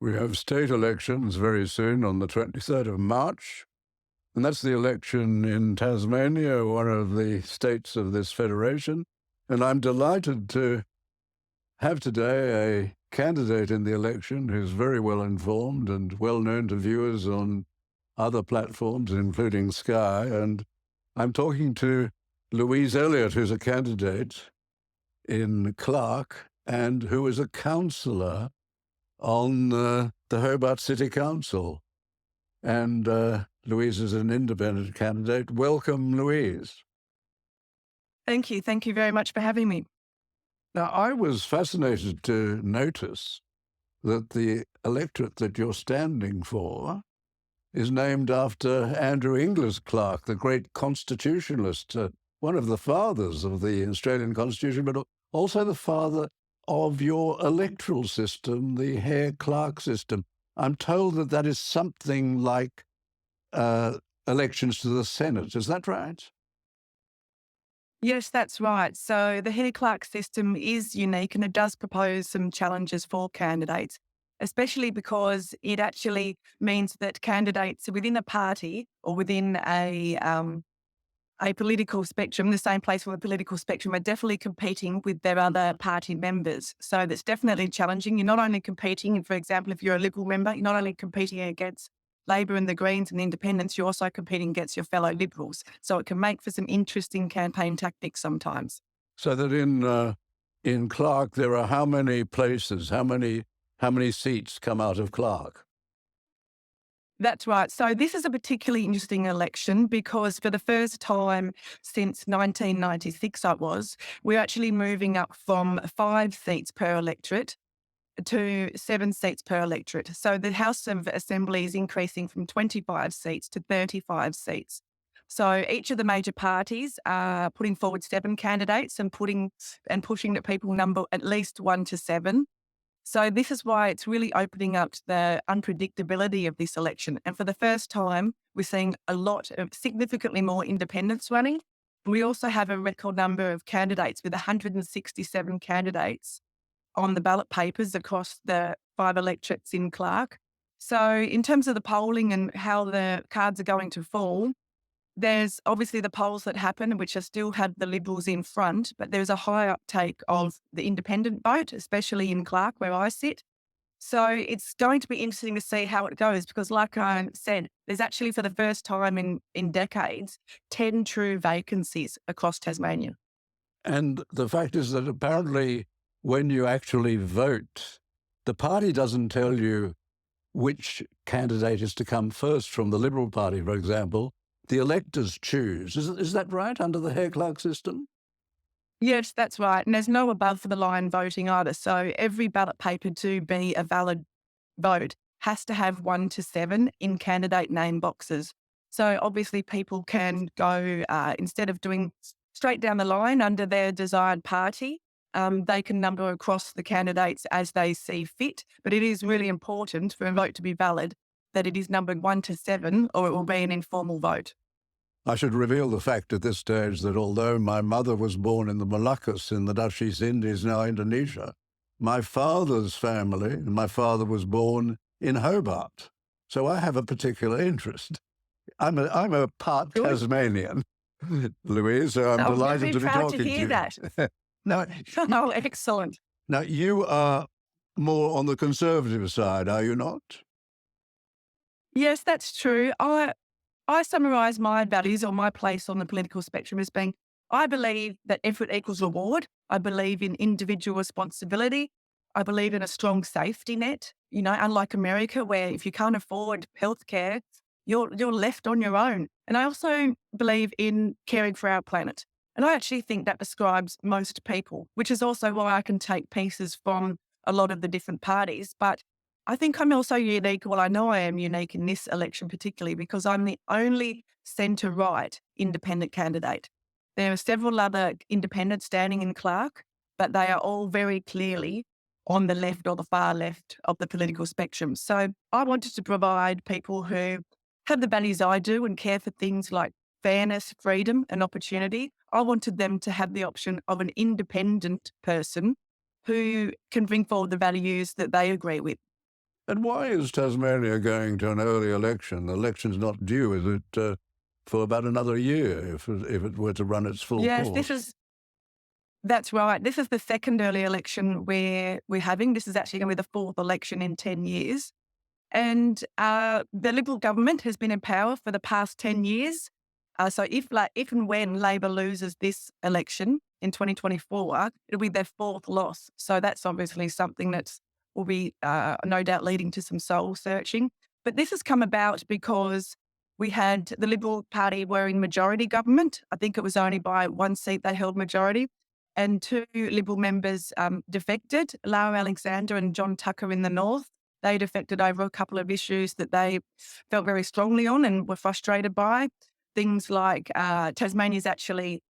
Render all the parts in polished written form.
We have state elections very soon on the 23rd of March, and that's the election in Tasmania, one of the states of this federation. And I'm delighted to have today a candidate in the election who's very well informed and well known to viewers on other platforms, including Sky. And I'm talking to Louise Elliott, who's a candidate in Clark and who is a councillor on the Hobart City Council. And Louise is an independent candidate. Welcome, Louise. Thank you. Thank you very much for having me. Now, I was fascinated to notice that the electorate that you're standing for is named after Andrew Inglis Clark, the great constitutionalist, one of the fathers of the Australian Constitution, but also the father of your electoral system, the Hare-Clark system. I'm told that that is something like elections to the Senate. Is that right? Yes, that's right. So the Hare-Clark system is unique and it does propose some challenges for candidates, especially because it actually means that candidates within a party or within a political spectrum, the same place on the political spectrum, are definitely competing with their other party members. So that's definitely challenging. You're not only competing, for example, if you're a Liberal member, you're not only competing against Labor and the Greens and Independents, you're also competing against your fellow Liberals. So it can make for some interesting campaign tactics sometimes. So that in Clark, there are how many places, how many seats come out of Clark? That's right. So this is a particularly interesting election because for the first time since 1996, we're actually moving up from 5 seats per electorate to 7 seats per electorate. So the House of Assembly is increasing from 25 seats to 35 seats. So each of the major parties are putting forward 7 candidates and pushing that people number at least 1 to 7. So this is why it's really opening up the unpredictability of this election. And for the first time, we're seeing a lot of significantly more independents running. We also have a record number of candidates with 167 candidates on the ballot papers across the 5 electorates in Clark. So in terms of the polling and how the cards are going to fall, there's obviously the polls that happen, which are still have the Liberals in front, but there's a high uptake of the independent vote, especially in Clark, where I sit. So it's going to be interesting to see how it goes because, like I said, there's actually for the first time in decades, 10 true vacancies across Tasmania. And the fact is that apparently when you actually vote, the party doesn't tell you which candidate is to come first from the Liberal Party, for example. The electors choose. Is that right under the Hare-Clark system? Yes, that's right. And there's no above the line voting either. So every ballot paper to be a valid vote has to have 1 to 7 in candidate name boxes. So obviously people can go, instead of doing straight down the line under their desired party, they can number across the candidates as they see fit. But it is really important for a vote to be valid that it is numbered 1 to 7 or it will be an informal vote. I should reveal the fact at this stage that although my mother was born in the Moluccas in the Dutch East Indies, now Indonesia, my father's family, and my father was born in Hobart. So I have a particular interest. I'm a part Good. Tasmanian, Louise, so I'm delighted to be proud talking to hear you. that. Now, Oh, excellent. now, you are more on the Conservative side, are you not? Yes, that's true. I summarise my values or my place on the political spectrum as being, I believe that effort equals reward. I believe in individual responsibility. I believe in a strong safety net, unlike America, where if you can't afford healthcare, you're left on your own. And I also believe in caring for our planet. And I actually think that describes most people, which is also why I can take pieces from a lot of the different parties. But I think I'm also unique. Well, I know I am unique in this election, particularly because I'm the only centre-right independent candidate. There are several other independents standing in Clark, but they are all very clearly on the left or the far left of the political spectrum. So I wanted to provide people who have the values I do and care for things like fairness, freedom, and opportunity. I wanted them to have the option of an independent person who can bring forward the values that they agree with. And why is Tasmania going to an early election? The election's not due, is it, for about another year if it were to run its full Yes, course? that's right. This is the second early election we're having. This is actually going to be the fourth election in 10 years. And the Liberal government has been in power for the past 10 years. So if and when Labor loses this election in 2024, it'll be their fourth loss. So that's obviously something that will be no doubt leading to some soul searching. But this has come about because we had the Liberal Party were in majority government. I think it was only by one seat they held majority. And two Liberal members defected, Lara Alexander and John Tucker in the North. They defected over a couple of issues that they felt very strongly on and were frustrated by. Things like Tasmania's actually,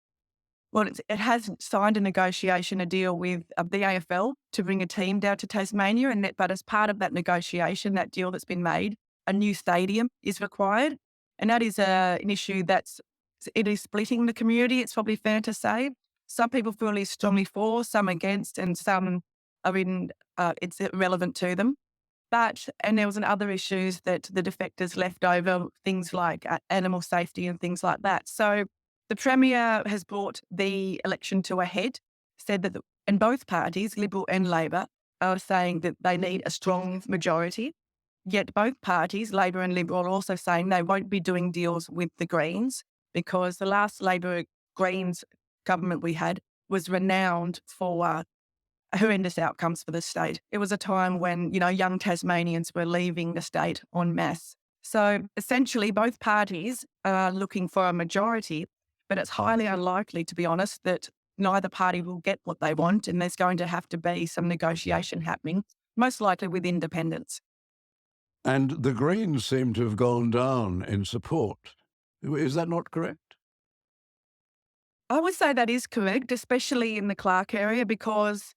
it has signed a deal with the AFL to bring a team down to Tasmania. But as part of that negotiation, that deal that's been made, a new stadium is required. And that is an issue it is splitting the community, it's probably fair to say. Some people feel really strongly for, some against, and some are it's irrelevant to them. And there was other issues that the defectors left over, things like animal safety and things like that. So the Premier has brought the election to a head, said that and both parties, Liberal and Labor, are saying that they need a strong majority. Yet both parties, Labor and Liberal, are also saying they won't be doing deals with the Greens because the last Labor Greens government we had was renowned for horrendous outcomes for the state. It was a time when, young Tasmanians were leaving the state en masse. So essentially, both parties are looking for a majority, but it's highly unlikely, to be honest, that neither party will get what they want, and there's going to have to be some negotiation happening, most likely with independents. And the Greens seem to have gone down in support. Is that not correct? I would say that is correct, especially in the Clark area, because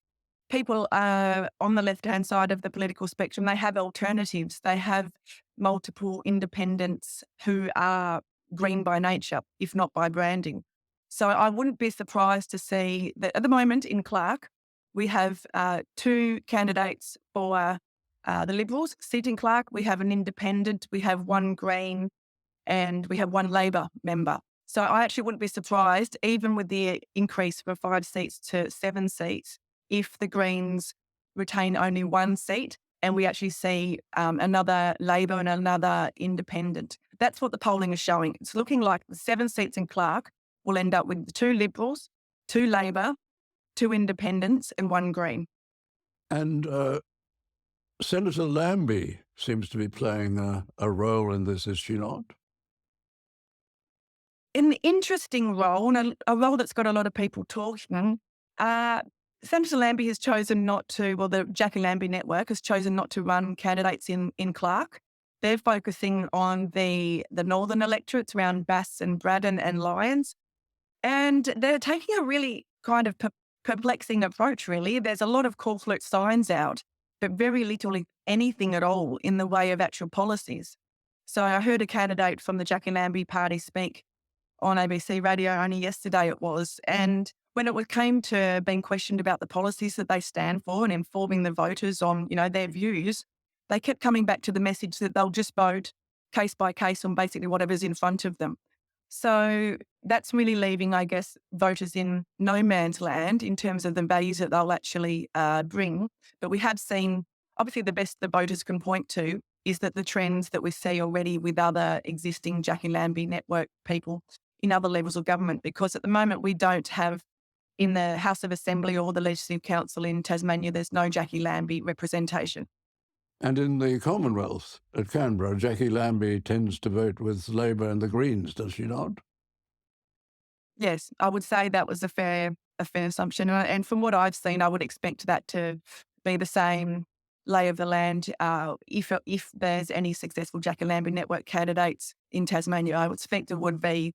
people are on the left-hand side of the political spectrum. They have alternatives. They have multiple independents who are green by nature, if not by branding. So I wouldn't be surprised to see that at the moment in Clark, we have two candidates for the Liberals sit in Clark. We have an independent, we have one Green, and we have one Labor member. So I actually wouldn't be surprised, even with the increase from 5 seats to 7 seats, if the Greens retain only one seat and we actually see another Labor and another independent. That's what the polling is showing. It's looking like the 7 seats in Clark will end up with 2 Liberals, 2 Labor, 2 independents and 1 Green. And Senator Lambie seems to be playing a role in this, is she not? An interesting role, and a role that's got a lot of people talking. Senator Lambie has chosen not to, the Jackie Lambie Network has chosen not to run candidates in Clark. They're focusing on the northern electorates around Bass and Braddon and Lyons. And they're taking a really kind of perplexing approach, really. There's a lot of corporate signs out, but very little, if anything at all, in the way of actual policies. So I heard a candidate from the Jackie Lambie party speak on ABC radio only yesterday it was. And when it came to being questioned about the policies that they stand for and informing the voters on, their views, they kept coming back to the message that they'll just vote case by case on basically whatever's in front of them. So that's really leaving, I guess, voters in no man's land in terms of the values that they'll actually bring. But we have seen, obviously, the best the voters can point to is that the trends that we see already with other existing Jackie Lambie Network people in other levels of government, because at the moment we don't have in the House of Assembly or the Legislative Council in Tasmania, there's no Jackie Lambie representation. And in the Commonwealth at Canberra, Jackie Lambie tends to vote with Labor and the Greens, does she not? Yes, I would say that was a fair assumption. And from what I've seen, I would expect that to be the same lay of the land. If there's any successful Jackie Lambie Network candidates in Tasmania, I would expect it would be,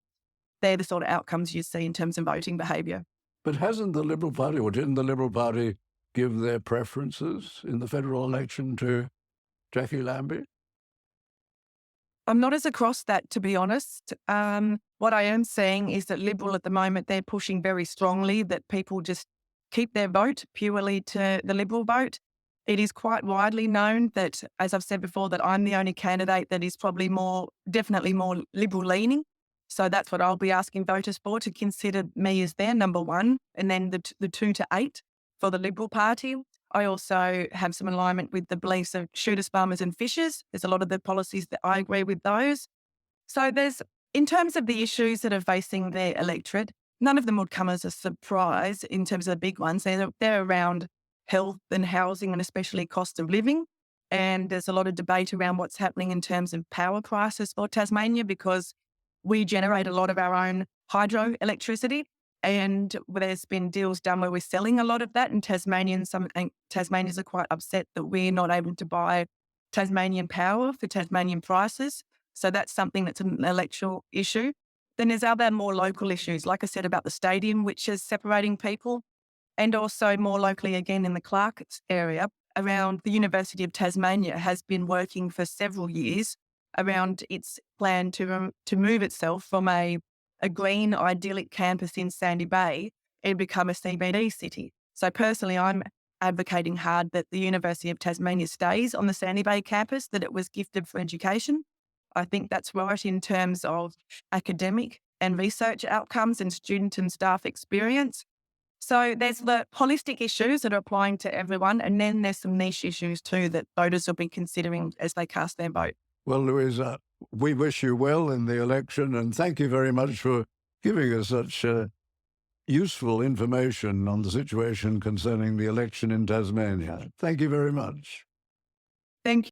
they're the sort of outcomes you see in terms of voting behaviour. But hasn't the Liberal Party, or didn't the Liberal Party give their preferences in the federal election to Jackie Lambie? I'm not as across that, to be honest. What I am seeing is that Liberal at the moment, they're pushing very strongly that people just keep their vote purely to the Liberal vote. It is quite widely known that, as I've said before, that I'm the only candidate that is probably definitely more liberal leaning. So that's what I'll be asking voters for, to consider me as their number one, and then the 2 to 8 for the Liberal Party. I also have some alignment with the beliefs of shooters, farmers and fishers. There's a lot of the policies that I agree with those. So in terms of the issues that are facing their electorate, none of them would come as a surprise in terms of the big ones. They're around health and housing, and especially cost of living. And there's a lot of debate around what's happening in terms of power prices for Tasmania, because we generate a lot of our own hydroelectricity. And there's been deals done where we're selling a lot of that, and Tasmanians are quite upset that we're not able to buy Tasmanian power for Tasmanian prices. So that's something that's an electoral issue. Then there's other more local issues, like I said, about the stadium, which is separating people, and also more locally, again, in the Clark area, around the University of Tasmania has been working for several years around its plan to move itself from a green, idyllic campus in Sandy Bay and become a CBD city. So personally, I'm advocating hard that the University of Tasmania stays on the Sandy Bay campus, that it was gifted for education. I think that's right in terms of academic and research outcomes and student and staff experience. So there's the holistic issues that are applying to everyone, and then there's some niche issues too that voters will be considering as they cast their vote. Well, Louisa, we wish you well in the election, and thank you very much for giving us such useful information on the situation concerning the election in Tasmania. Thank you very much. Thank you.